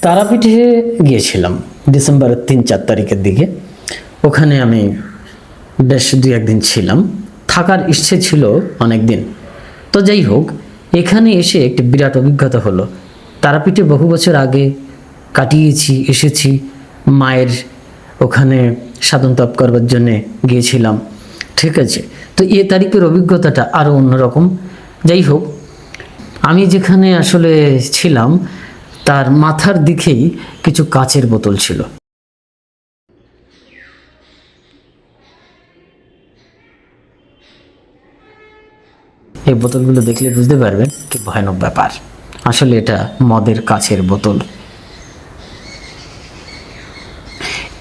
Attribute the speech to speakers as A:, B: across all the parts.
A: তারাপীঠে গিয়েছিলাম ডিসেম্বরের 3-4 তারিখের দিকে। ওখানে আমি বেশ 2-1 দিন ছিলাম, থাকার ইচ্ছে ছিল অনেক দিন। তো যাই হোক, এখানে এসে একটি বিরাট অভিজ্ঞতা হলো। তারাপীঠে বহু বছর আগে কাটিয়েছি, এসেছি, মায়ের ওখানে সাধন তপ করবার জন্যে গিয়েছিলাম, ঠিক আছে। তো এ তারিখের অভিজ্ঞতাটা আরও অন্যরকম। যাই হোক, আমি যেখানে আসলে ছিলাম তার মাথার দিকেই কিছু কাচের বোতল ছিল। এই বোতলগুলো দেখলে বুঝতে পারবেন কি ভয়ানক ব্যাপার। আসলে এটা মদের কাচের বোতল।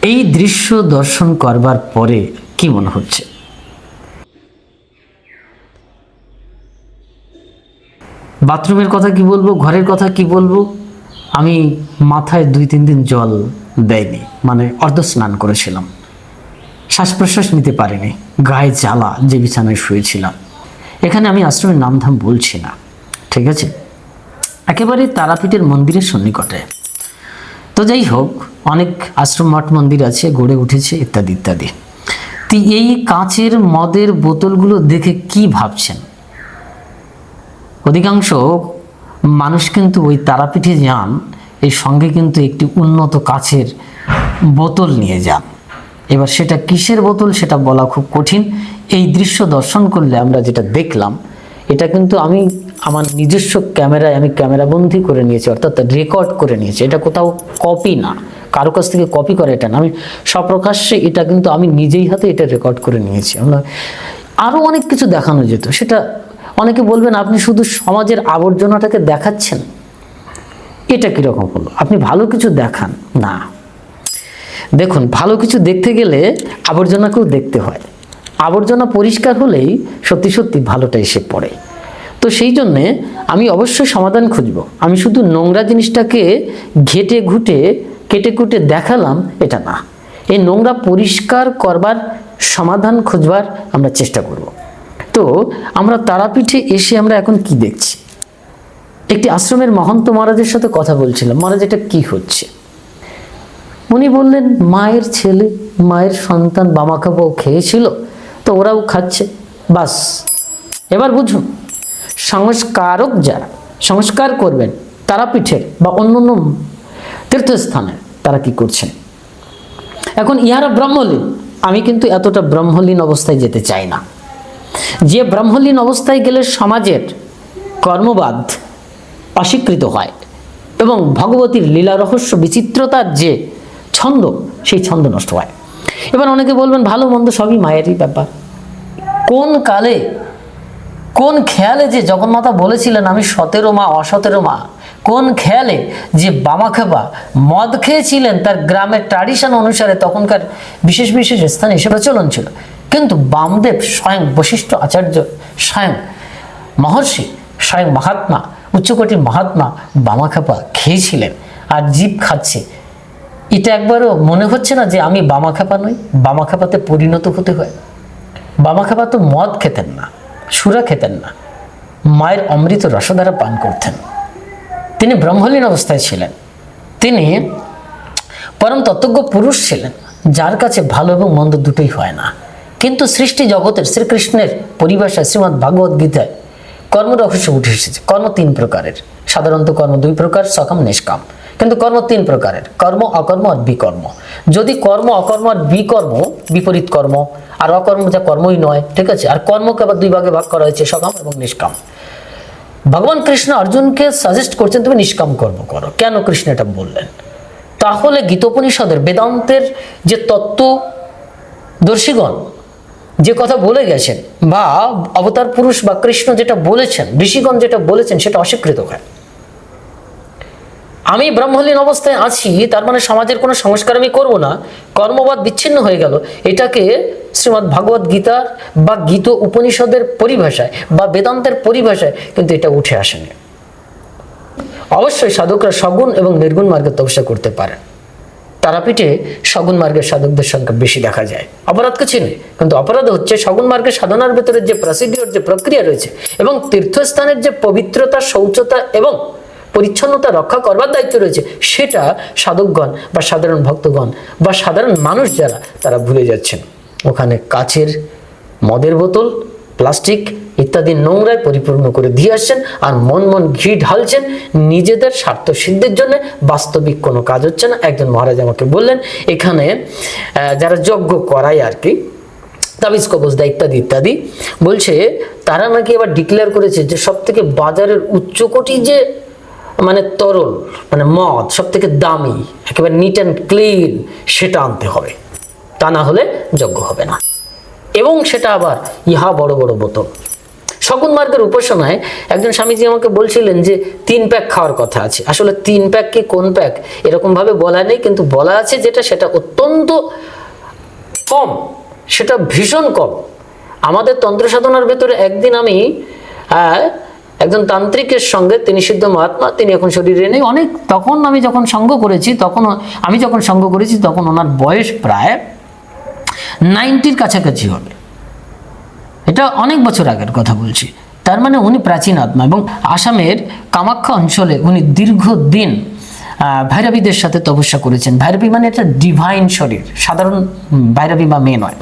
A: এই দৃশ্য দর্শন করবার পরে কি মনে হচ্ছে? বাথরুমের কথা কি বলবো, ঘরের কথা কি বলবো, আমি মাথায় 2-3 দিন জল দেয়নি, মানে অর্ধ স্নান করেছিলাম, শ্বাস প্রশ্বাস নিতে পারিনি, গায়ে জ্বালা, যে বিছানায় শুয়েছিলাম। এখানে আমি আশ্রমের নামধাম বলছি না, ঠিক আছে, একেবারে তারাপীঠের মন্দিরের সন্নিকটে। তো যাই হোক, অনেক আশ্রম মঠ মন্দির আছে, গড়ে উঠেছে, ইত্যাদি ইত্যাদি। তো এই কাচের মদের বোতলগুলো দেখে কি ভাবছেন? অধিকাংশ মানুষ কিন্তু ওই তারাপীঠে যান, এই সঙ্গে কিন্তু একটি উন্নত কাচের বোতল নিয়ে যান। এবার সেটা কিসের বোতল সেটা বলা খুব কঠিন। এই দৃশ্য দর্শন করলে আমরা যেটা দেখলাম, এটা কিন্তু আমি আমার নিজস্ব ক্যামেরায় আমি ক্যামেরাবন্দি করে নিয়েছি, অর্থাৎ রেকর্ড করে নিয়েছি। এটা কোথাও কপি না, কারো কাছ থেকে কপি করে এটা না, আমি সপ্রকাশ্যে এটা কিন্তু আমি নিজেই হাতে এটা রেকর্ড করে নিয়েছি। আমরা আরও অনেক কিছু দেখানো যেত, সেটা অনেকে বলবেন আপনি শুধু সমাজের আবর্জনাটাকে দেখাচ্ছেন, এটা কীরকম হলো? আপনি ভালো কিছু দেখান না। দেখুন, ভালো কিছু দেখতে গেলে আবর্জনাকেও দেখতে হয়। আবর্জনা পরিষ্কার হলেই সত্যি সত্যি ভালোটা এসে পড়ে। তো সেই জন্যে আমি অবশ্যই সমাধান খুঁজব। আমি শুধু নোংরা জিনিসটাকে ঘেটে ঘুটে কেটে কুটে দেখালাম, এটা না। এই নোংরা পরিষ্কার করবার সমাধান খুঁজবার আমরা চেষ্টা করব। তো আমরা তারাপীঠে এসে আমরা এখন কি দেখছি? একটি আশ্রমের মহন্ত মহারাজের সাথে কথা বলছিলাম। মহারাজ, এটা কি হচ্ছে? উনি বললেন, মায়ের ছেলে, মায়ের সন্তান বামাখাপাও খেয়েছিল, তো ওরাও খাচ্ছে, বাস। এবার বুঝুন, সংস্কারক যারা সংস্কার করবেন তারাপীঠের বা অন্য অন্য তীর্থস্থানে, তারা কি করছেন? এখন ইহারা ব্রহ্মলীন। আমি কিন্তু এতটা ব্রহ্মলীন অবস্থায় যেতে চাই না। যে ব্রহ্মলীন অবস্থায় গেলে সমাজের কর্মবাদ অস্বীকৃত হয় এবং ভগবতীর লীলা রহস্য বিচিত্রতার যে ছন্দ, সেই ছন্দ নষ্ট হয়। এবার অনেকে বলবেন ভালো মন্দ সবই মায়েরই ব্যাপার। কোন কালে কোন খেয়ালে যে জগন্মাতা বলেছিলেন আমি 17 মা অ17 মা, কোন খেয়ালে যে বামাখাপা মদ খেয়েছিলেন তার গ্রামের ট্র্যাডিশন অনুসারে তখনকার বিশেষ বিশেষ স্থানে এসে প্রচলন ছিল, কিন্তু বামদেব স্বয়ং বশিষ্ঠ আচার্য, স্বয়ং মহর্ষি, স্বয়ং মহাত্মা, উচ্চকোটির মহাত্মা বামাখাপা খেয়েছিলেন, আর জীব খাচ্ছে। এটা একবারও মনে হচ্ছে না যে আমি বামাখাপা নই? বামাখাপাতে পরিণত হতে হয়। বামাখাপা তো মদ খেতেন না, সুরা খেতেন না, মায়ের অমৃত রসধারা পান করতেন। তিনি ব্রহ্মলীন অবস্থায় ছিলেন। তিনি পরম তত্ত্বজ্ঞ পুরুষ ছিলেন, যার কাছে ভালো এবং মন্দ দুটোই হয় না। কিন্তু সৃষ্টি জগতের শ্রীকৃষ্ণের পরিভাষায় শ্রীমদ্ ভাগবত গীতায় কর্ম রহস্য উঠে এসেছে। কর্ম 3 প্রকারের, সাধারণত কর্ম 2 প্রকার, সকাম নিষ্কাম, কিন্তু কর্ম 3 প্রকারের, কর্ম, অকর্ম আর বিকর্ম। যদি কর্ম, অকর্ম আর বিকর্ম, বিপরীত কর্ম, আর অকর্ম যা কর্মই নয়, ঠিক আছে। আর কর্মকে আবার 2 ভাগে ভাগ করা হয়েছে, সকাম এবং নিষ্কাম। ভগবান কৃষ্ণ অর্জুনকে সাজেস্ট করছেন তুমি নিষ্কাম কর্ম করো। কেন কৃষ্ণ এটা বললেন? তাহলে গীতোপনিষদের বেদান্তের যে তত্ত্বদর্শীগণ যে কথা বলে গেছেন, বা অবতার পুরুষ বা কৃষ্ণ যেটা বলেছেন, ঋষিগণ যেটা বলেছেন, সেটা অস্বীকৃত হয়। আমি ব্রহ্মলীন অবস্থায় আছি, তার মানে সমাজের কোনো সংস্কার আমি করবো না, কর্মবাদ বিচ্ছিন্ন হয়ে গেল, এটাকে শ্রীমদ্ ভাগবত গীতার বা গীত উপনিষদের পরিভাষায় বা বেদান্তের পরিভাষায় কিন্তু এটা উঠে আসেনি। অবশ্যই সাধকরা সগুণ এবং নির্গুণ মার্গে তপস্যা করতে পারেন। তারাপীঠে সগুণ মার্গের সাধকদের সংখ্যা বেশি দেখা যায়। অপরাধ কিছু নেই, কিন্তু অপরাধ হচ্ছে সগুণ মার্গের সাধনার ভেতরে যে প্রসিডিওর, যে প্রক্রিয়া রয়েছে, এবং তীর্থস্থানের যে পবিত্রতা, শৌচতা এবং পরিচ্ছন্নতা রক্ষা করবার দায়িত্ব রয়েছে, সেটা সাধকগণ বা সাধারণ ভক্তগণ বা সাধারণ মানুষ যারা, তারা ভুলে যাচ্ছেন। ওখানে কাচের মদের বোতল, প্লাস্টিক ইত্যাদি নোংরায় পরিপূর্ণ করে দিয়ে আসছেন, আর মন মন ঘি ঢালছেন নিজেদের স্বার্থ সিদ্ধির জন্য। বাস্তবিক কোনো কাজ হচ্ছে না। একজন মহারাজ আমাকে বললেন, এখানে যারা যজ্ঞ করায় আর কি, তাবিজ কবজ দেয় ইত্যাদি ইত্যাদি, বলছে তারা নাকি এবার ডিক্লেয়ার করেছে যে সব থেকে বাজারের উচ্চকোটি যে মানে তরল মানে মদ, সব থেকে দামি, একেবারে নিট অ্যান্ড ক্লিন, সেটা আনতে হবে, তা না হলে যজ্ঞ হবে না। এবং সেটা আবার ইহা বড় বড় বোতল। শগুন মার্গের উপাসনায় একজন স্বামীজি আমাকে বলছিলেন যে 3 প্যাক খাওয়ার কথা আছে। আসলে 3 প্যাক কি কোন প্যাক এরকম ভাবে বলা নেই, কিন্তু বলা আছে যেটা, সেটা অত্যন্ত কম, সেটা ভীষণ কম। আমাদের তন্ত্র সাধনার ভেতরে একদিন আমি একজন তান্ত্রিকের সঙ্গে, তিনি সিদ্ধ মহাত্মা, তিনি এখন শরীরে নেই, অনেক তখন আমি যখন সঙ্গ করেছি, তখন ওনার বয়স প্রায় 90-র কাছাকাছি হবে। এটা অনেক বছর আগের কথা বলছি। তার মানে উনি প্রাচীন আত্মা, এবং আসামের কামাখ্যা অঞ্চলে উনি দীর্ঘদিন ভৈরবীদের সাথে তপস্যা করেছেন। ভৈরবী মানে একটা ডিভাইন শরীর, সাধারণ ভৈরবী বা মেয়ে নয়।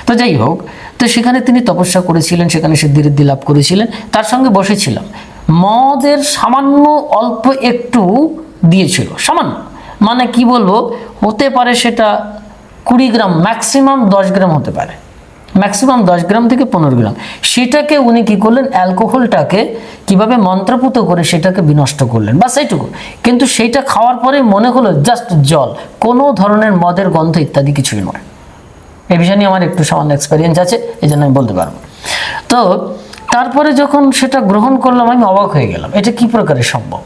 A: তো যাই হোক, তো সেখানে তিনি তপস্যা করেছিলেন, সেখানে সিদ্ধিঋদ্ধি লাভ করেছিলেন। তার সঙ্গে বসেছিলাম, মদের সামান্য অল্প একটু দিয়েছিল, সামান্য, মানে কি বলবো, হতে পারে সেটা 20 গ্রাম, ম্যাক্সিমাম 10 গ্রাম হতে পারে, ম্যাক্সিমাম 10 গ্রাম থেকে 15 গ্রাম। সেটাকে উনি কি করলেন, অ্যালকোহলটাকে কিভাবে মন্ত্রপুত করে সেটাকে বিনষ্ট করলেন, বাস এইটুকু। কিন্তু সেইটা খাওয়ার পরে মনে হলো জাস্ট জল, কোনো ধরনের মদের গন্ধ ইত্যাদি কিছুই নয়। এই বিষয় নিয়ে আমার একটু সামান্য এক্সপেরিয়েন্স আছে, এই জন্য আমি বলতে পারবো। তো তারপরে যখন সেটা গ্রহণ করলাম, আমি অবাক হয়ে গেলাম, এটা কি প্রকারে সম্ভব।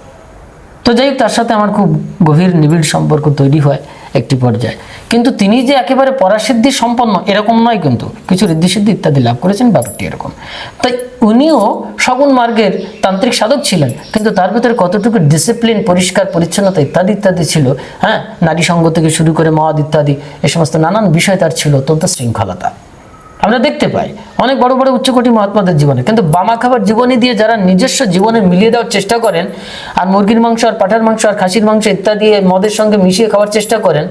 A: তো যাই হোক, তার সাথে আমার খুব গভীর নিবিড় সম্পর্ক তৈরি হয় একটি পর্যায়ে। কিন্তু তিনি যে একেবারে পরাসিদ্ধি সম্পন্ন এরকম নয়, কিন্তু কিছু ঋদ্ধিসিদ্ধি ইত্যাদি লাভ করেছেন, ব্যাপারটি এরকম। তাই উনিও শগুন মার্গের তান্ত্রিক সাধক ছিলেন, কিন্তু তার ভিতরে কতটুকু ডিসিপ্লিন, পরিষ্কার পরিচ্ছন্নতা ইত্যাদি ইত্যাদি ছিল, হ্যাঁ, নারী সঙ্গ থেকে শুরু করে মদ ইত্যাদি, এ সমস্ত নানান বিষয় তার ছিল, অত্যন্ত শৃঙ্খলতা আমরা দেখতে পাই অনেক বড় বড় উচ্চকোটি মহাত্মাদের জীবনে। কিন্তু বামা খাবার জীবনী দিয়ে যারা নিজস্ব জীবনে মিলিয়ে দেওয়ার চেষ্টা করেন, আর মুরগির মাংস আর পাঁঠার মাংস আর খাসির মাংস ইত্যাদি মদের সঙ্গে মিশিয়ে খাওয়ার চেষ্টা করেন,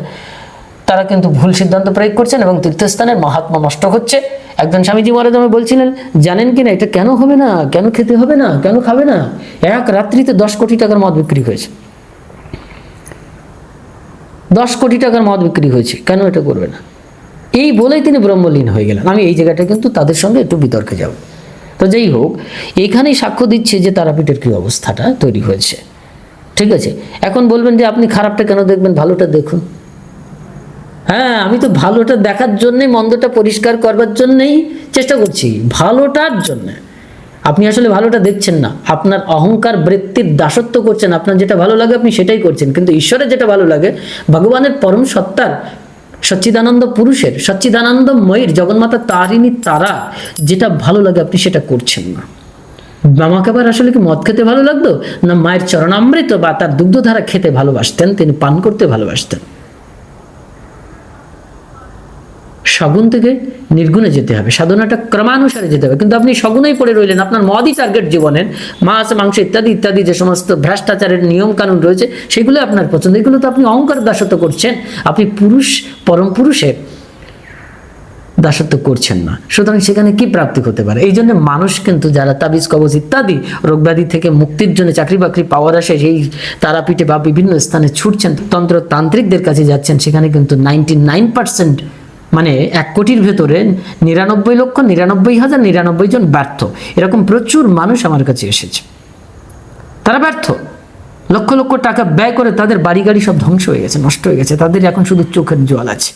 A: তারা কিন্তু ভুল সিদ্ধান্ত প্রয়োগ করছেন এবং তীর্থস্থানের মহাত্মা নষ্ট হচ্ছে। একজন স্বামীজি মহারাজ আমায় বলছিলেন, জানেন কি না এটা কেন হবে না, কেন খেতে হবে না, কেন খাবে না? এক রাত্রিতে 10 কোটি টাকার মদ বিক্রি হয়েছে, 10 কোটি টাকার মদ বিক্রি হয়েছে, কেন এটা করবে না? এই বলেই তিনি ব্রহ্মলীন হয়ে গেলেন। আমি এই জায়গাটা কিন্তু তাদের সঙ্গে একটু বিতর্কে যাব। তো যাই হোক, এইখানেই সাক্ষ্য দিচ্ছে যে তারাপীঠের কি অবস্থাটা তৈরি হয়েছে। ঠিক আছে, এখন বলবেন যে আপনি খারাপটা কেন দেখবেন, ভালোটা দেখুন। হ্যাঁ, আমি তো ভালোটা দেখার জন্যই, মন্দটা পরিষ্কার করবার জন্যই চেষ্টা করছি, ভালোটার জন্য। আপনি আসলে ভালোটা দেখছেন না, আপনার অহংকার বৃত্তির দাসত্ব করছেন। আপনার যেটা ভালো লাগে আপনি সেটাই করছেন, কিন্তু ঈশ্বরের যেটা ভালো লাগে, ভগবানের পরম সত্তার, সচ্চিদানন্দ পুরুষের, সচ্চিদানন্দময়ীর, জগন্মাতা তারিণী তারা যেটা ভালো লাগে আপনি সেটা করছেন না। আমাকে আবার আসলে কি মদ খেতে ভালো লাগতো না, মায়ের চরণামৃত বা তার দুগ্ধধারা খেতে ভালোবাসতেন, তিনি পান করতে ভালোবাসতেন। সগুণ থেকে নির্গুণে যেতে হবে, সাধনাটা ক্রমানুসারে যেতে হবে। কিন্তু আপনি সগুণেই পড়ে রইলেন, আপনার মদই টার্গেট জীবনের, মাছ মাংস ইত্যাদি ইত্যাদি যে সমস্ত ভ্রষ্টাচারের নিয়ম কানুন রয়েছে সেগুলো আপনার পছন্দ। এগুলো তো আপনি অহংকার দাসত্ব করছেন, আপনি পুরুষ, পরম পুরুষের দাসত্ব করছেন না। সুতরাং সেখানে কি প্রাপ্তি হতে পারে? এই জন্য মানুষ কিন্তু যারা তাবিজ কবজ ইত্যাদি রোগব্যাধি থেকে মুক্তির জন্য চাকরি বাকরি পাওয়ার আসে সেই তারাপীঠে বা বিভিন্ন স্থানে ছুটছেন, তন্ত্র তান্ত্রিকদের কাছে যাচ্ছেন, সেখানে কিন্তু 99% মানে 1 কোটির ভেতরে 99,99,99 জন ব্যর্থ। এরকম প্রচুর মানুষ আমার কাছে এসেছে, তারা ব্যর্থ, লক্ষ লক্ষ টাকা ব্যয় করে তাদের বাড়ি গাড়ি সব ধ্বংস হয়ে গেছে, নষ্ট হয়ে গেছে। তাদের এখন শুধু চোখের জল আছে,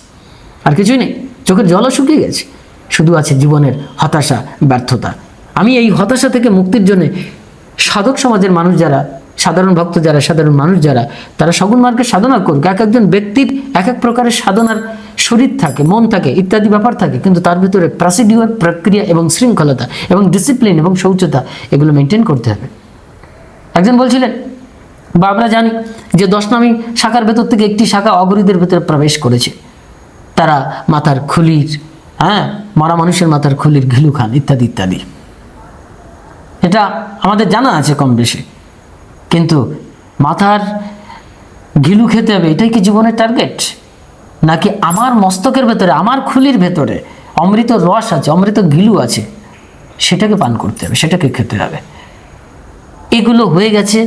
A: আর কিছুই নেই। চোখের জলও শুকিয়ে গেছে, শুধু আছে জীবনের হতাশা, ব্যর্থতা। আমি এই হতাশা থেকে মুক্তির জন্য সাধক সমাজের মানুষ যারা, সাধারণ ভক্ত যারা, সাধারণ মানুষ যারা, তারা সগুণ মার্গে সাধনা করুক। এক একজন ব্যক্তির এক এক প্রকারের সাধনার শরীর থাকে, মন থাকে ইত্যাদি ব্যাপার থাকে, কিন্তু তার ভিতরে প্রসিডিউর, প্রক্রিয়া এবং শৃঙ্খলতা এবং ডিসিপ্লিন এবং শৌচতা এগুলো মেনটেন করতে হবে। একজন বলছিলেন, বা আমরা জানি যে 10 নামী শাখার ভেতর থেকে একটি শাখা অগরীদের ভেতরে প্রবেশ করেছে। তারা মাথার খুলির, মরা মানুষের মাথার খুলির ঘিলু খান ইত্যাদি ইত্যাদি। এটা আমাদের জানা আছে কম বেশি, কিন্তু মাথার ঘিলু খেতে হবে, এটাই কি জীবনের টার্গেট? নাকি আমার মস্তকের ভেতরে, আমার খুলির ভেতরে অমৃত রস আছে, অমৃত ঘিলু আছে, সেটাকে পান করতে হবে, সেটাকে খেতে হবে? এগুলো হয়ে গেছে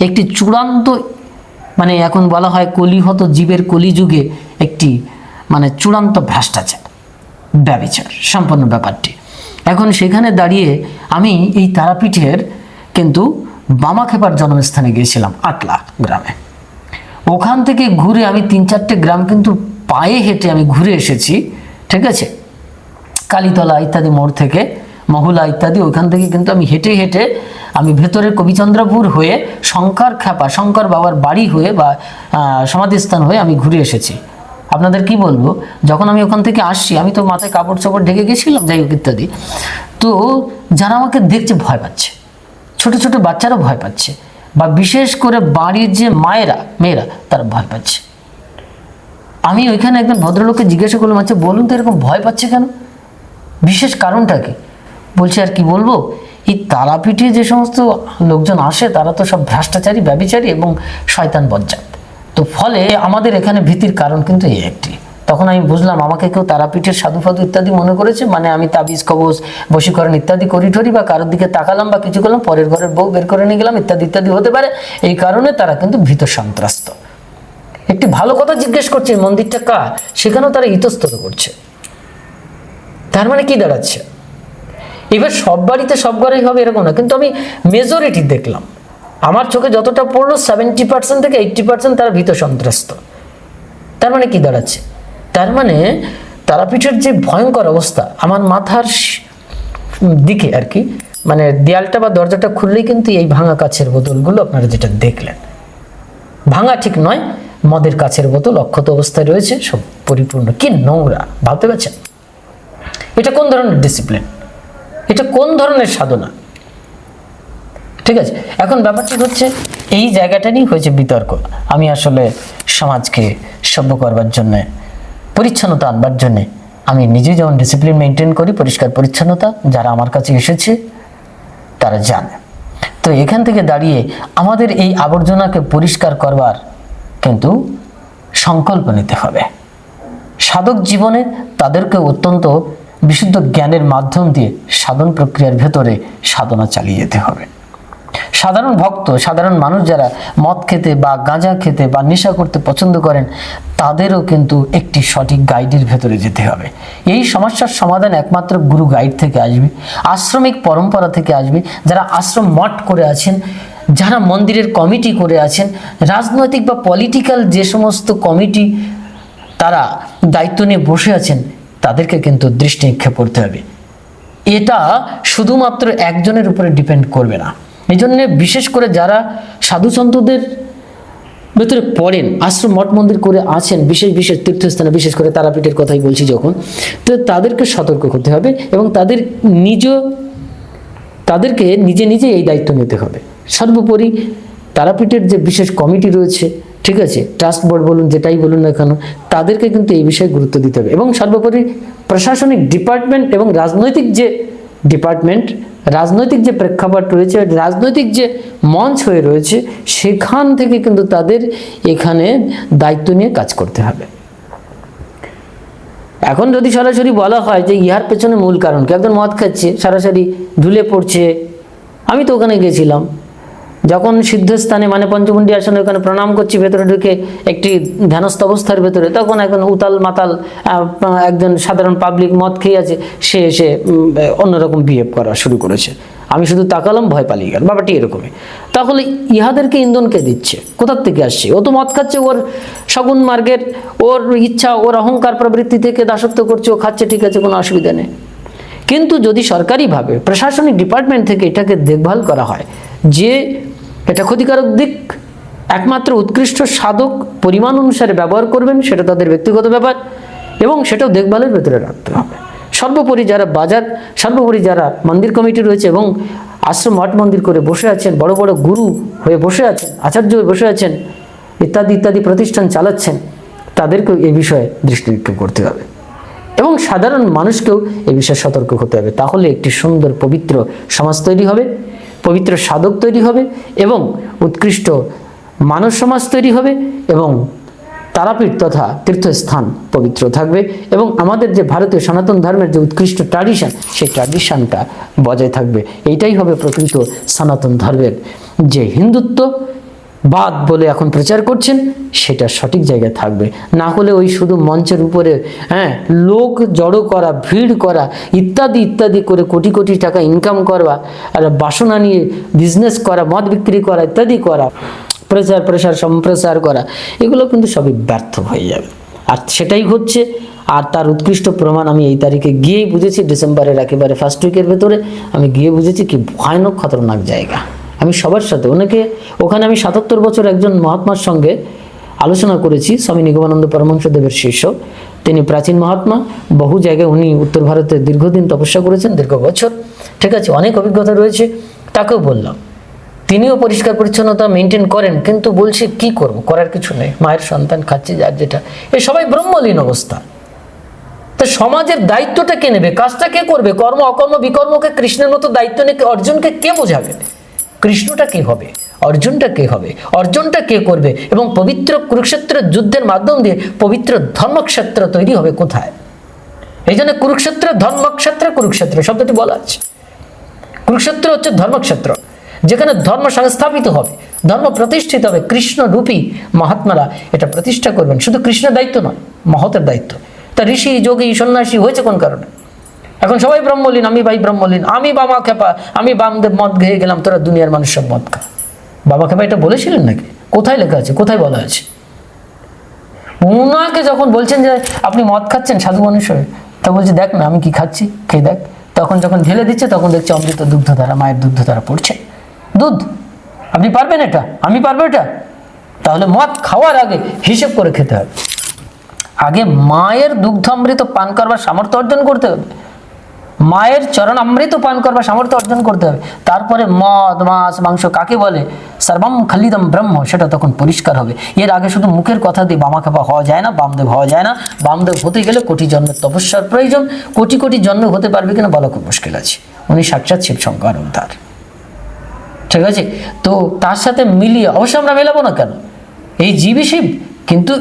A: একটি চূড়ান্ত, মানে এখন বলা হয় কলিহত জীবের কলিযুগে একটি মানে চূড়ান্ত ভ্রষ্টাচার, ব্যভিচার সম্পন্ন ব্যাপারটি। এখন সেখানে দাঁড়িয়ে আমি এই তারাপীঠের কিন্তু বামাখ্যাপার জন্মস্থানে গিয়েছিলাম, আটলা গ্রামে। ওখান থেকে ঘুরে আমি 3-4টে গ্রাম কিন্তু পায়ে হেঁটে আমি ঘুরে এসেছি, ঠিক আছে? কালীতলা ইত্যাদি মোড় থেকে, মহুলা ইত্যাদি, ওখান থেকে কিন্তু আমি হেঁটে হেঁটে আমি ভেতরে কবিচন্দ্রপুর হয়ে শঙ্কর খ্যাপা, শঙ্কর বাবার বাড়ি হয়ে বা সমাধিস্থান হয়ে আমি ঘুরে এসেছি। আপনাদের কি বলবো, যখন আমি ওখান থেকে আসছি, আমি তো মাথায় কাপড় চোপড় ঢেকে গেছিলাম, যাই হোক ইত্যাদি। তো যারা আমাকে দেখছে ভয় পাচ্ছে, ছোট ছোট বাচ্চারা ভয় পাচ্ছে, বা বিশেষ করে বাড়ির যে মেয়েরা তারা ভয় পাচ্ছে। আমি ওইখানে একজন ভদ্রলোককে জিজ্ঞাসা করলাম, আচ্ছা বলুন তো এরকম ভয় পাচ্ছে কেন, বিশেষ কারণটা কি? বলছে আর কি বলবো, এই তারাপীঠে যে সমস্ত লোকজন আসে তারা তো সব ভ্রষ্টাচারী, ব্যভিচারী এবং শয়তান বজ্জাত। তো ফলে আমাদের এখানে ভীতির কারণ কিন্তু এই একটি। তখন আমি বুঝলাম আমাকে কেউ তারাপীঠের সাধু ফাধু ইত্যাদি মনে করেছে, মানে আমি তাবিজ কবজ বশীকরণ ইত্যাদি করি ঠরি, বা কারোর দিকে তাকালাম বা কিছু করলাম, পরের ঘরের বউ বের করে নিয়ে গেলাম ইত্যাদি ইত্যাদি হতে পারে। এই কারণে তারা কিন্তু ভীত সন্ত্রস্ত। একটি ভালো কথা জিজ্ঞেস করছে, মন্দিরটা কার, সেখানেও তারা ইতস্তত করছে। তার মানে কি দাঁড়াচ্ছে, এবার সব বাড়িতে সব ঘরেই হবে এরকম না, কিন্তু আমি মেজরিটি দেখলাম, আমার চোখে যতটা পড়লো 70% থেকে 80% তারা ভীত সন্ত্রস্ত। তার মানে কি দাঁড়াচ্ছে, তার মানে তারাপীঠের যে ভয়ঙ্কর অবস্থা, আমার মাথার দিকে আর কি, মানে দেয়ালটা বা দরজাটা খুললেই কিন্তু এই ভাঙা কাছের বোতলগুলো আপনারা যেটা দেখলেন, ভাঙা ঠিক নয়, মদের কাছের বোতল অক্ষত অবস্থায় রয়েছে, সব পরিপূর্ণ। কি নোংরা, ভাবতে পারছেন? এটা কোন ধরনের ডিসিপ্লিন, এটা কোন ধরনের সাধনা? ঠিক আছে, এখন ব্যাপারটি হচ্ছে এই জায়গাটা নিয়ে হয়েছে বিতর্ক। আমি আসলে সমাজকে সভ্য করবার জন্যে, পরিচ্ছন্নতা আনবার জন্যে আমি নিজে যেমন ডিসিপ্লিন মেনটেন করি, পরিষ্কার পরিচ্ছন্নতা, যারা আমার কাছে এসেছে তারা জানে। তো এখান থেকে দাঁড়িয়ে আমাদের এই আবর্জনাকে পরিষ্কার করবার কিন্তু সংকল্প নিতে হবে। সাধক জীবনে তাদেরকে অত্যন্ত বিশুদ্ধ জ্ঞানের মাধ্যম দিয়ে সাধন প্রক্রিয়ার ভেতরে সাধনা চালিয়ে যেতে হবে। সাধারণ ভক্ত, সাধারণ মানুষ যারা মদ খেতে বা গাঁজা খেতে বা নেশা করতে পছন্দ করেন, তাদেরও কিন্তু একটি সঠিক গাইডের ভেতরে যেতে হবে। এই সমস্যার সমাধান একমাত্র গুরু গাইড থেকে আসবে, আশ্রমিক পরম্পরা থেকে আসবে। যারা আশ্রম মঠ করে আছেন, যারা মন্দিরের কমিটি করে আছেন, রাজনৈতিক বা পলিটিক্যাল যে সমস্ত কমিটি তারা দায়িত্ব নিয়ে বসে আছেন, তাদেরকে কিন্তু দৃষ্টি নিক্ষেপ করতে হবে। এটা শুধুমাত্র একজনের উপরে ডিপেন্ড করবে না। এই জন্যে বিশেষ করে যারা সাধুসন্তদের ভেতরে পড়েন, আশ্রম মঠ মন্দির করে আছেন, বিশেষ বিশেষ তীর্থস্থানে, বিশেষ করে তারাপীঠের কথাই বলছি যখন, তো তাদেরকে সতর্ক হতে হবে এবং তাদেরকে নিজে নিজে এই দায়িত্ব নিতে হবে। সর্বোপরি তারাপীঠের যে বিশেষ কমিটি রয়েছে, ঠিক আছে, ট্রাস্ট বোর্ড বলুন, যেটাই বলুন না কেন, তাদেরকে কিন্তু এই বিষয়ে গুরুত্ব দিতে হবে। এবং সর্বোপরি প্রশাসনিক ডিপার্টমেন্ট এবং রাজনৈতিক যে প্রেক্ষাপট রয়েছে, রাজনৈতিক যে মঞ্চ হয়ে রয়েছে, সেখান থেকে কিন্তু তাদের এখানে দায়িত্ব নিয়ে কাজ করতে হবে। এখন যদি সরাসরি বলা হয় যে ইহার পেছনে মূল কারণ কি, একজন মদ খাচ্ছে, সরাসরি ঢুলে পড়ছে। আমি তো ওখানে গেছিলাম, যখন সিদ্ধস্থানে মানে পঞ্চমুণ্ডী আসনে ওখানে প্রণাম করছি, ভেতরে ঢুকে একটি ধ্যানস্থ অবস্থার ভেতরে, তখন এখন উতাল মাতাল একজন সাধারণ পাবলিক মদ খেয়ে আছে, সে এসে অন্যরকম বিহেভ করা শুরু করেছে। আমি শুধু তাকালাম, ভয় পালিয়ে গেল। ব্যাপারটি এরকমই। তাহলে ইহাদেরকে ইন্ধনকে দিচ্ছে, কোথার থেকে আসছে? ও তো মদ খাচ্ছে, ওর সগুণ মার্গের, ওর ইচ্ছা, ওর অহংকার প্রবৃত্তি থেকে দাসত্ব করছে, ও খাচ্ছে, ঠিক আছে, কোনো অসুবিধা নেই। কিন্তু যদি সরকারিভাবে প্রশাসনিক ডিপার্টমেন্ট থেকে এটাকে দেখভাল করা হয় যে এটা ক্ষতিকারক দিক, একমাত্র উৎকৃষ্ট সাধক পরিমাণ অনুসারে ব্যবহার করবেন, সেটা তাদের ব্যক্তিগত ব্যাপার, এবং সেটাও দেখভালের ভেতরে রাখতে হবে। সর্বোপরি যারা মন্দির কমিটি রয়েছে এবং আশ্রম মঠ মন্দির করে বসে আছেন, বড় বড় গুরু হয়ে বসে আছেন, আচার্য হয়ে বসে আছেন, ইত্যাদি ইত্যাদি প্রতিষ্ঠান চালাচ্ছেন, তাদেরকেও এই বিষয়ে দৃষ্টি নিক্ষেপ করতে হবে এবং সাধারণ মানুষকেও এই বিষয়ে সতর্ক হতে হবে। তাহলে একটি সুন্দর পবিত্র সমাজ তৈরি হবে, পবিত্র সাধক তৈরি হবে এবং উৎকৃষ্ট মানব সমাজ তৈরি হবে এবং তারাপীঠ তথা তীর্থস্থান পবিত্র থাকবে এবং আমাদের যে ভারতীয় সনাতন ধর্মের যে উৎকৃষ্ট ট্র্যাডিশন, সেই ট্র্যাডিশনটা বজায় থাকবে। এইটাই হবে প্রকৃত সনাতন ধর্মের যে হিন্দুত্ব বাদ বলে এখন প্রচার করছেন, সেটা সঠিক জায়গায় থাকবে। না হলে ওই শুধু মঞ্চের উপরে লোক জড়ো করা, ভিড় করা, ইত্যাদি ইত্যাদি করে কোটি কোটি টাকা ইনকাম করা, আর বাসনা নিয়ে বিজনেস করা, মদ বিক্রি করা ইত্যাদি করা, প্রচার সম্প্রচার করা, এগুলো কিন্তু সবই ব্যর্থ হয়ে যাবে। আর সেটাই হচ্ছে। আর তার উৎকৃষ্ট প্রমাণ আমি এই তারিখে গিয়েই বুঝেছি, ডিসেম্বরের একেবারে ফার্স্ট উইকের ভেতরে আমি গিয়ে বুঝেছি কি ভয়ানক খতরনাক জায়গা। আমি সবার সাথে ওখানে আমি ৭৭ বছর একজন মহাত্মার সঙ্গে আলোচনা করেছি, স্বামী নিগমানন্দ পরমহংসদেবের শিষ্য। তিনি প্রাচীন মহাত্মা, বহু জায়গায় উনি উত্তর ভারতে দীর্ঘদিন তপস্যা করেছেন, দীর্ঘ বছর, ঠিক আছে, অনেক অভিজ্ঞতা রয়েছে। তাকেও বললাম, তিনিও পরিষ্কার পরিচ্ছন্নতা মেনটেন করেন, কিন্তু বলছে কি করব, করার কিছু নেই, মায়ের সন্তান খাচ্ছে যার যেটা, এ সবাই ব্রহ্মলীন অবস্থা। তা সমাজের দায়িত্বটা কে নেবে, কাজটা কে করবে, কর্ম অকর্ম বিকর্মকে কৃষ্ণের মতো দায়িত্ব নিয়ে অর্জুনকে কে বোঝাবে? কৃষ্ণটা কে হবে, অর্জুনটা কে হবে, অর্জুনটা কে করবে? এবং পবিত্র কুরুক্ষেত্রের যুদ্ধের মাধ্যম দিয়ে পবিত্র ধর্মক্ষেত্র তৈরি হবে কোথায়? এই জন্য কুরুক্ষেত্র কুরুক্ষেত্র শব্দটি বলা আছে। কুরুক্ষেত্র হচ্ছে ধর্মক্ষেত্র, যেখানে ধর্ম সংস্থাপিত হবে, ধর্ম প্রতিষ্ঠিত হবে। কৃষ্ণ রূপী মহাত্মারা এটা প্রতিষ্ঠা করবেন। শুধু কৃষ্ণের দায়িত্ব নয়, মহতের দায়িত্ব। তা ঋষি যোগী সন্ন্যাসী হয়েছে কোন কারণে? এখন সবাই ব্রহ্মলীন, আমি ভাই ব্রহ্মলীন, আমি বাবা খেপা, আমি বামদেব মদ খেয়ে গেলাম, তোরা দুনিয়ার মানুষ সব মদ খা। বাবা খেপা এটা বলেছিলেন নাকি? কোথায় লেখা আছে, কোথায় বলা আছে? উনাকে যখন বলছেন যে আপনি মদ খাচ্ছেন সাধু মানুষ হয়ে, তা বলছে দেখ না আমি কি খাচ্ছি, খেয়ে দেখ। তখন যখন ঢেলে দিচ্ছে তখন দেখছে অমৃত দুগ্ধ দ্বারা, মায়ের দুগ্ধ দ্বারা পড়ছে দুধ। আপনি পারবেন এটা, আমি পারবো এটা? তাহলে মদ খাওয়ার আগে হিসেব করে খেতে হবে। আগে মায়ের দুগ্ধামৃত পান করবার সামর্থ্য অর্জন করতে হবে, মায়ের চরণামৃত পান করবার সামর্থ্য অর্জন করতে হবে। তারপরে মদ মাছ মাংস কাকে বলে, সর্বম খালিদম ব্রহ্ম, সেটা তখন পরিষ্কার হবে। এর আগে শুধু মুখের কথা দিয়ে বামা খেপা হওয়া যায় না, বামদেব হওয়া যায় না। বামদেব হতে গেলে কোটি জন্মের তপস্যার প্রয়োজন। কোটি কোটি জন্ম হতে পারবে কিনা বলা খুব মুশকিল আছে। উনি সাক্ষাৎ শিব শঙ্কর অবতার, ঠিক আছে। তো তার সাথে মিলিয়ে অবশ্য আমরা মেলাবো না কেন, এই জীবই শিব, কিন্তু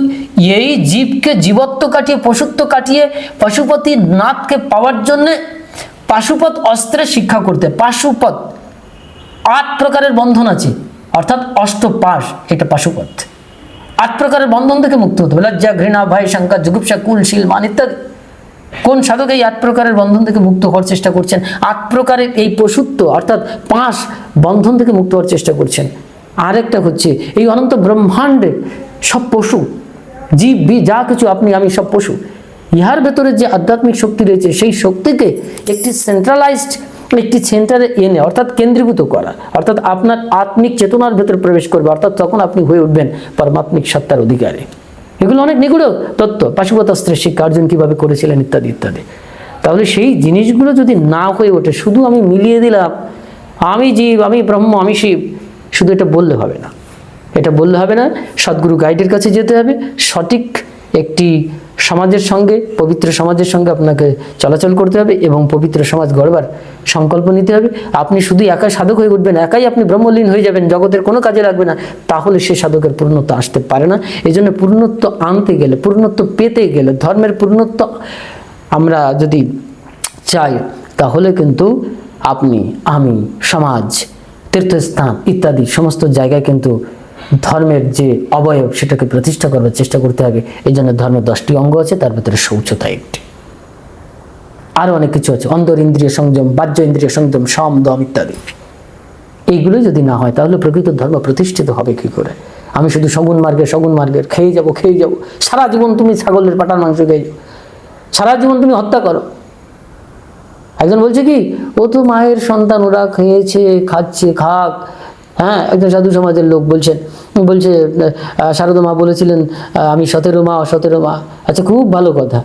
A: এই জীবকে জীবত্ব কাটিয়ে পশুত্ব কাটিয়ে পশুপতি নাথকে পাওয়ার জন্য পাশুপত অস্ত্রের শিক্ষা করতে। পাশুপত ৮ প্রকারের বন্ধন আছে, অর্থাৎ অষ্টপাশ, এটা পাশুপত। ৮ প্রকারের বন্ধন থেকে মুক্ত হতে হবে, লজ্জা ঘৃণা ভয় শঙ্কা জুগুপ্সা কুল শীল মান ইত্যাদি। কোন সাধক এই ৮ প্রকারের বন্ধন থেকে মুক্ত হওয়ার চেষ্টা করছেন? ৮ প্রকারের এই পশুত্ব অর্থাৎ ৫ বন্ধন থেকে মুক্ত হওয়ার চেষ্টা করছেন। আরেকটা হচ্ছে এই অনন্ত ব্রহ্মাণ্ডে সব পশু, জীব বি যা কিছু আপনি আমি সব পশু। ইহার ভেতরে যে আধ্যাত্মিক শক্তি রয়েছে, সেই শক্তিকে একটি সেন্ট্রালাইজড একটি সেন্টারে এনে, অর্থাৎ কেন্দ্রীভূত করা, অর্থাৎ আপনার আত্মিক চেতনার ভেতরে প্রবেশ করবে, অর্থাৎ তখন আপনি হয়ে উঠবেন পরমাত্মিক সত্তার অধিকারী। এগুলো অনেক নিগুড় তত্ত্ব, পাশুপতাস্ত্রের শিক্ষা অর্জুন কীভাবে করেছিলেন ইত্যাদি ইত্যাদি। তাহলে সেই জিনিসগুলো যদি না হয়ে ওঠে, শুধু আমি মিলিয়ে দিলাম আমি জীব, আমি ব্রহ্ম, আমি শিব, শুধু এটা বললে হবে না, এটা বললে হবে না। সদ্গুরু গাইডের কাছে যেতে হবে, সঠিক একটি সমাজের সঙ্গে, পবিত্র সমাজের সঙ্গে আপনাকে চলাচল করতে হবে এবং পবিত্র সমাজ গড়বার সংকল্প নিতে হবে। আপনি শুধু একাই সাধক হয়ে উঠবেন, একাই আপনি ব্রহ্মলীন হয়ে যাবেন, জগতের কোনো কাজে লাগবে না, তাহলে সে সাধকের পূর্ণত্ব আসতে পারে না। এই জন্য পূর্ণত্ব আনতে গেলে, পূর্ণত্ব পেতে গেলে, ধর্মের পূর্ণত্ব আমরা যদি চাই, তাহলে কিন্তু আপনি, আমি, সমাজ, তীর্থস্থান ইত্যাদি সমস্ত জায়গায় কিন্তু ধর্মের যে অবয়ব সেটাকে প্রতিষ্ঠা করবার চেষ্টা করতে হবে। এই জন্য ধর্মের 10টি অঙ্গ আছে, তার ভিতরে শৌচতা একটি, আরো অনেক কিছু আছে, অন্তর ইন্দ্রিয় সংযম, বাহ্য ইন্দ্রিয় সংযম, সম দম ইত্যাদি। এইগুলো যদি না হয় তাহলে প্রকৃত ধর্ম প্রতিষ্ঠিত হবে কি করে? আমি শুধু সগুণ মার্গের খেয়ে যাব, সারা জীবন তুমি ছাগলের পাটার মাংস খেয়ে যাও, সারা জীবন তুমি হত্যা করো। একজন বলছে কি, ও তো মায়ের সন্তান, ওরা খেয়েছে, খাচ্ছে, খাক। হ্যাঁ, একজন সাধু সমাজের লোক বলছে শারদা মা বলেছিলেন আমি 17 মা, 17 মা। আচ্ছা, খুব ভালো কথা।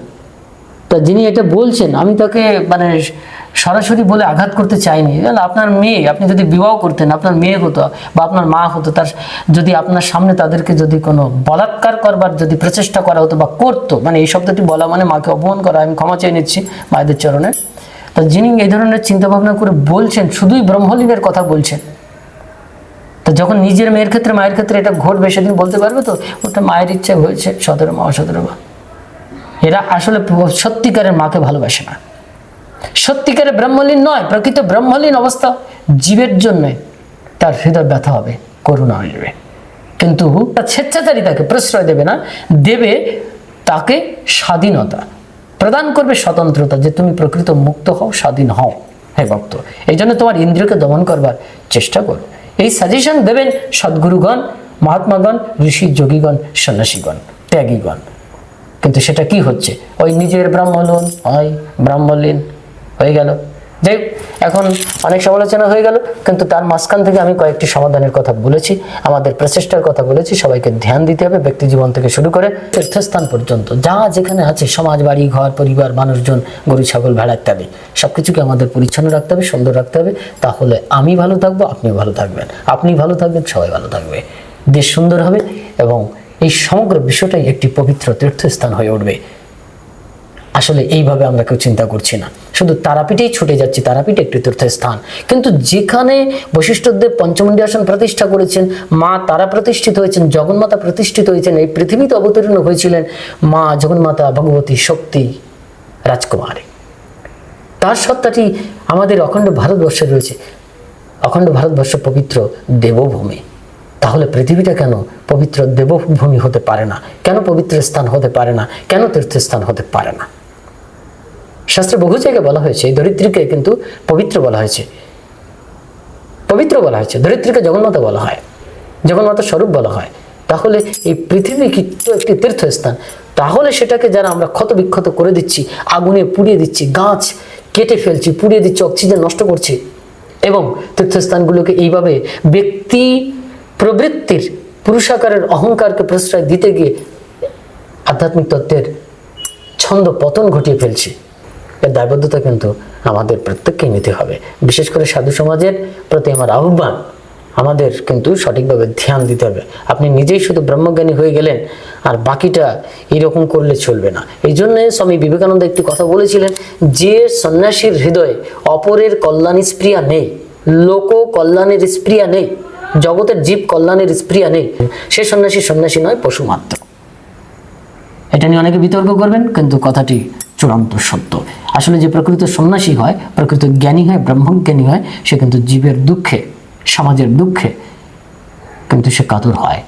A: তা যিনি এটা বলছেন, আমি তাকে মানে সরাসরি বলে আঘাত করতে চাইনি। আপনার মেয়ে, আপনি যদি বিবাহ করতেন, আপনার মেয়ে হতো বা আপনার মা হতো, তার যদি আপনার সামনে তাদেরকে যদি কোনো বলাৎকার করবার যদি প্রচেষ্টা করা হতো বা করতো, মানে এই শব্দটি বলা মানে মাকে অপমান করা, আমি ক্ষমা চেয়ে নিচ্ছি মায়েদের চরণে। তা যিনি এই ধরনের চিন্তা ভাবনা করে বলছেন, শুধুই ব্রহ্মলীনের কথা বলছেন, তো যখন নিজের মেয়ের ক্ষেত্রে মায়ের ক্ষেত্রে এটা ঘটবে সেদিন বলতে পারবে তো ওটা মায়ের ইচ্ছা হয়েছে, 17 মা 17 মা। এরা আসলে সত্যিকারের মাকে ভালোবাসে না, সত্যিকারের ব্রহ্মলীন নয়। প্রকৃত ব্রহ্মলীন অবস্থা জীবের জন্য তার হৃদয় ব্যথা হবে, করুণা আসবে, কিন্তু তার স্বেচ্ছাচারিতাকে প্রশ্রয় দেবে না, দেবে তাকে স্বাধীনতা প্রদান করবে, স্বতন্ত্রতা, যে তুমি প্রকৃত মুক্ত হও, স্বাধীন হও হে ভক্ত। এই জন্য তোমার ইন্দ্রিয়কে দমন করবার চেষ্টা করো। এই সাজেশন দেবেন সদ্গুরুগণ, মহাত্মাগণ, ঋষি, যোগীগণ, সন্ন্যাসীগণ, ত্যাগীগণ। কিন্তু সেটা কি হচ্ছে? ওই নিজের ব্রাহ্মলীন হয়ে গেল। যাই হোক, এখন অনেক সমালোচনা হয়ে গেল, কিন্তু তার মাঝখান থেকে আমি কয়েকটি সমাধানের কথা বলেছি, আমাদের প্রচেষ্টার কথা বলেছি। সবাইকে ধ্যান দিতে হবে, ব্যক্তি জীবন থেকে শুরু করে তীর্থস্থান পর্যন্ত যা যেখানে আছে, সমাজ, বাড়ি, ঘর, পরিবার, মানুষজন, গরু, ছাগল, ভেড়া ইত্যাদি সবকিছুকে আমাদের পরিচ্ছন্ন রাখতে হবে, সুন্দর রাখতে হবে। তাহলে আমি ভালো থাকবো, আপনিও ভালো থাকবেন, আপনি ভালো থাকবেন, সবাই ভালো থাকবে, দেশ সুন্দর হবে এবং এই সমগ্র বিষয়টাই একটি পবিত্র তীর্থস্থান হয়ে উঠবে। আসলে এইভাবে আমরা কেউ চিন্তা করছি না, শুধু তারাপীঠেই ছুটে যাচ্ছি। তারাপীঠ একটি তীর্থস্থান, কিন্তু যেখানে বশিষ্ঠদেব পঞ্চমুণ্ডী আসন প্রতিষ্ঠা করেছেন, মা তারা প্রতিষ্ঠিত হয়েছেন, জগন্মাতা প্রতিষ্ঠিত হয়েছেন, এই পৃথিবীতে অবতীর্ণ হয়েছিলেন মা জগন্মাতা ভগবতী শক্তি রাজকুমারী। তার সত্তাটি আমাদের অখণ্ড ভারতবর্ষে রয়েছে। অখণ্ড ভারতবর্ষ পবিত্র দেবভূমি। তাহলে পৃথিবীটা কেন পবিত্র দেবভূমি হতে পারে না? কেন পবিত্র স্থান হতে পারে না? কেন তীর্থস্থান হতে পারে না? শাস্ত্রে বহু জায়গায় বলা হয়েছে, এই ধরিত্রীকে কিন্তু পবিত্র বলা হয়েছে, পবিত্র বলা হয়েছে। ধরিত্রীকে জগন্মাতা বলা হয়, জগন্মাতার স্বরূপ বলা হয়। তাহলে এই পৃথিবী কি একটি তীর্থস্থান? তাহলে সেটাকে যারা আমরা ক্ষত বিক্ষত করে দিচ্ছি, আগুনে পুড়িয়ে দিচ্ছি, গাছ কেটে ফেলছি, পুড়িয়ে দিচ্ছি, অক্সিজেন নষ্ট করছি, এবং তীর্থস্থানগুলোকে এইভাবে ব্যক্তি প্রবৃত্তির পুরুষাকারের অহংকারকে প্রশ্রয় দিতে গিয়ে আধ্যাত্মিক তত্ত্বের ছন্দ পতন ঘটিয়ে ফেলছি। এর দায়বদ্ধতা কিন্তু আমাদের প্রত্যেককেই নিতে হবে। বিশেষ করে সাধু সমাজের প্রতি আমার আহ্বান, আমাদের কিন্তু সঠিকভাবে ধ্যান দিতে হবে। আপনি নিজেই শুধু ব্রহ্মজ্ঞানী হয়ে গেলেন আর বাকিটা এরকম করলে চলবে না। এই জন্য স্বামী বিবেকানন্দ একটি কথা বলেছিলেন, যে সন্ন্যাসীর হৃদয়ে অপরের কল্যাণী স্প্রিয়া নেই, লোক কল্যাণের স্প্রিয়া নেই, জগতের জীব কল্যাণের স্প্রিয়া নেই, সে সন্ন্যাসী নয়, পশু মাত্র। এটা নিয়ে অনেকে বিতর্ক করবেন, কিন্তু কথাটি চূড়ান্ত সত্য। আসলে যে প্রকৃত সন্ন্যাসী হয়, প্রকৃত জ্ঞানী হয়, ব্রহ্মজ্ঞানী হয়, সে কিন্তু জীবের দুঃখে, সমাজের দুঃখে কিন্তু সে কাতর হয়,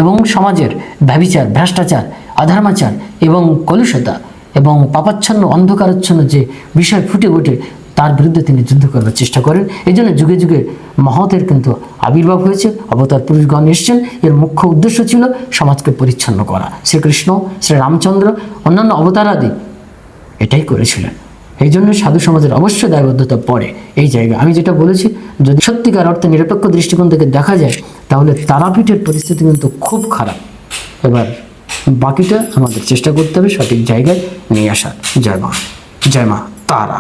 A: এবং সমাজের ব্যভিচার, ভ্রষ্টাচার, অধর্মাচার এবং কলুষতা এবং পাপাচ্ছন্ন, অন্ধকারাচ্ছন্ন যে বিষয় ফুটে ওঠে, তার বিরুদ্ধে তিনি যুদ্ধ করার চেষ্টা করেন। এই জন্য যুগে যুগে মহতের কিন্তু আবির্ভাব হয়েছে, অবতার পুরুষগণ এসেছেন। এর মুখ্য উদ্দেশ্য ছিল সমাজকে পরিচ্ছন্ন করা। শ্রীকৃষ্ণ, শ্রীরামচন্দ্র, অন্যান্য অবতারাদি এটাই করেছিলেন। এই জন্য সাধু সমাজের অবশ্যই দায়বদ্ধতা পড়ে এই জায়গায়। আমি যেটা বলেছি, যদি সত্যিকার অর্থে নিরপেক্ষ দৃষ্টিকোণ থেকে দেখা যায়, তাহলে তারাপীঠের পরিস্থিতি কিন্তু খুব খারাপ। এবার বাকিটা আমাদের চেষ্টা করতে হবে সঠিক জায়গায় নিয়ে আসার। জয় মা, জয় মা তারা।